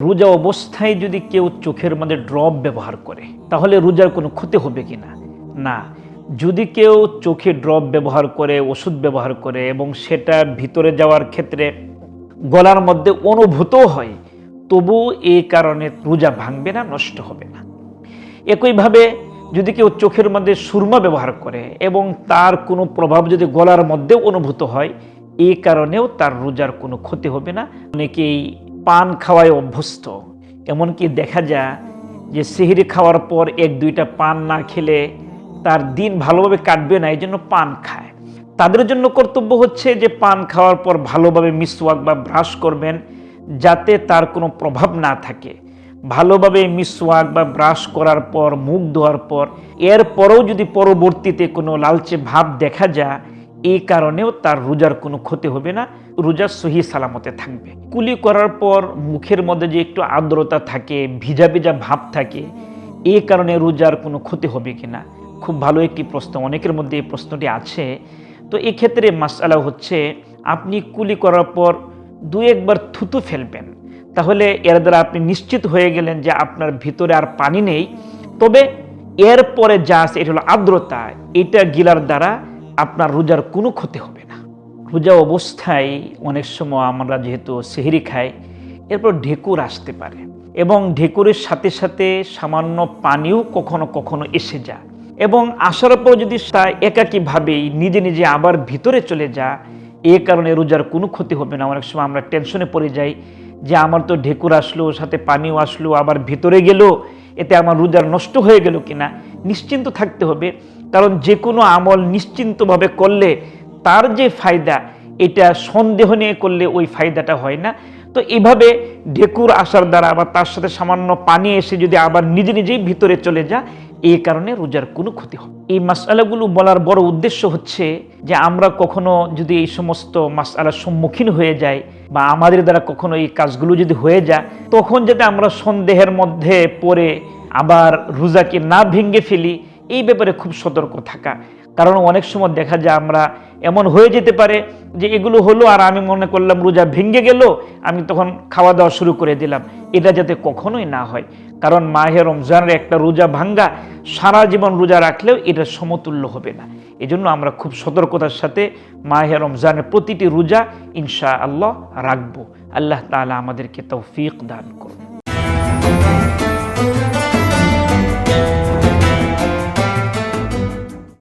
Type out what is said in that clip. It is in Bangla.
রোজা অবস্থায় যদি কেউ চোখের মধ্যে ড্রপ ব্যবহার করে তাহলে রোজার কোনো ক্ষতি হবে কিনা? না। যদি কেউ চোখে ড্রপ ব্যবহার করে, ওষুধ ব্যবহার করে এবং সেটা ভিতরে যাওয়ার ক্ষেত্রে গলার মধ্যে অনুভূত হয়, তবু এই কারণে রোজা ভাঙবে না, নষ্ট হবে না। একইভাবে যদি কেউ চোখের মধ্যে সুরমা ব্যবহার করে এবং তার কোনো প্রভাব যদি গলার মধ্যে অনুভূত হয়, এই কারণেও তার রোজার কোনো ক্ষতি হবে না। অনেকেই পান খাওয়ায় অভ্যস্ত, এমনকি দেখা যায় যে সেহরি খাওয়ার পর এক দুইটা পান না খেলে তার দিন ভালোভাবে কাটবে না, এই জন্য পান খায়। তাদের জন্য কর্তব্য হচ্ছে যে পান খাওয়ার পর ভালোভাবে মিসওয়াক বা ব্রাশ করবেন, যাতে তার কোনো প্রভাব না থাকে। ভালোভাবে মিসওয়াক বা ব্রাশ করার পর, মুখ ধোয়ার পর, এরপরেও যদি পরবর্তীতে কোনো লালচে ভাব দেখা যায়, এই কারণেও তার রোজার কোনো ক্ষতি হবে না, রোজা সহি সালামতে থাকবে। কুলি করার পর মুখের মধ্যে যে একটু আর্দ্রতা থাকে, ভিজা ভিজা ভাব থাকে, এই কারণে রোজার কোনো ক্ষতি হবে কিনা? খুব ভালো একটি প্রশ্ন, অনেকের মধ্যে এই প্রশ্নটি আছে। তো এক্ষেত্রে মাসআলা হচ্ছে, আপনি কুলি করার পর দু একবার থুতু ফেলবেন, তাহলে এর দ্বারা আপনি নিশ্চিত হয়ে গেলেন যে আপনার ভিতরে আর পানি নেই। তবে এরপরে যা আছে এটা হলো আর্দ্রতা, এটা গিলার দ্বারা আপনার রোজার কোনো ক্ষতি হবে না। রোজা অবস্থায় অনেক সময় আমরা যেহেতু সেহরি খাই, এরপর ঢেকুর আসতে পারে এবং ঢেকুরের সাথে সাথে সামান্য পানিও কখনো কখনো এসে যায়, এবং আসার পর যদি তা একাকীভাবেই নিজে নিজে আবার ভিতরে চলে যায়, এ কারণে রোজার কোনো ক্ষতি হবে না। অনেক সময় আমরা টেনশনে পড়ে যাই যে আমার তো ঢেকুর আসলো, সাথে পানিও আসলো, আবার ভিতরে গেল, এতে আমার রোজার নষ্ট হয়ে গেল কিনা। নিশ্চিন্ত থাকতে হবে, কারণ যে কোনো আমল নিশ্চিন্তভাবে করলে তার যে ফায়দা, এটা সন্দেহ নিয়ে করলে ওই ফায়দাটা হয় না। তো এইভাবে ঢেকুর আসার দ্বারা আবার তার সাথে সামান্য পানি এসে যদি আবার নিজে নিজেই ভিতরে চলে যায়, এই কারণে রোজার কোনো ক্ষতি হবে। এই মাসআলাগুলো বলার বড় উদ্দেশ্য হচ্ছে যে আমরা কখনো যদি এই সমস্ত মাসআলার সম্মুখীন হয়ে যাই বা আমাদের দ্বারা কখনো এই কাজগুলো যদি হয়ে যায়, তখন যাতে আমরা সন্দেহের মধ্যে পড়ে আবার রোজাকে না ভেঙে ফেলি, এই ব্যাপারে খুব সতর্ক থাকা। কারণ অনেক সময় দেখা যায় আমরা এমন হয়ে যেতে পারে যে এগুলো হলো আর আমি মনে করলাম রোজা ভেঙে গেল, আমি তখন খাওয়া দাওয়া শুরু করে দিলাম। এটা যাতে কখনোই না হয়, কারণ মাহে রমজানের একটা রোজা ভাঙ্গা সারা জীবন রোজা রাখলেও এটা সমতুল্য হবে না। এজন্য আমরা খুব সতর্কতার সাথে মাহে রমজানের প্রতিটি রোজা ইনশাআল্লাহ রাখবো। আল্লাহ তাআলা আমাদেরকে তৌফিক দান করুন।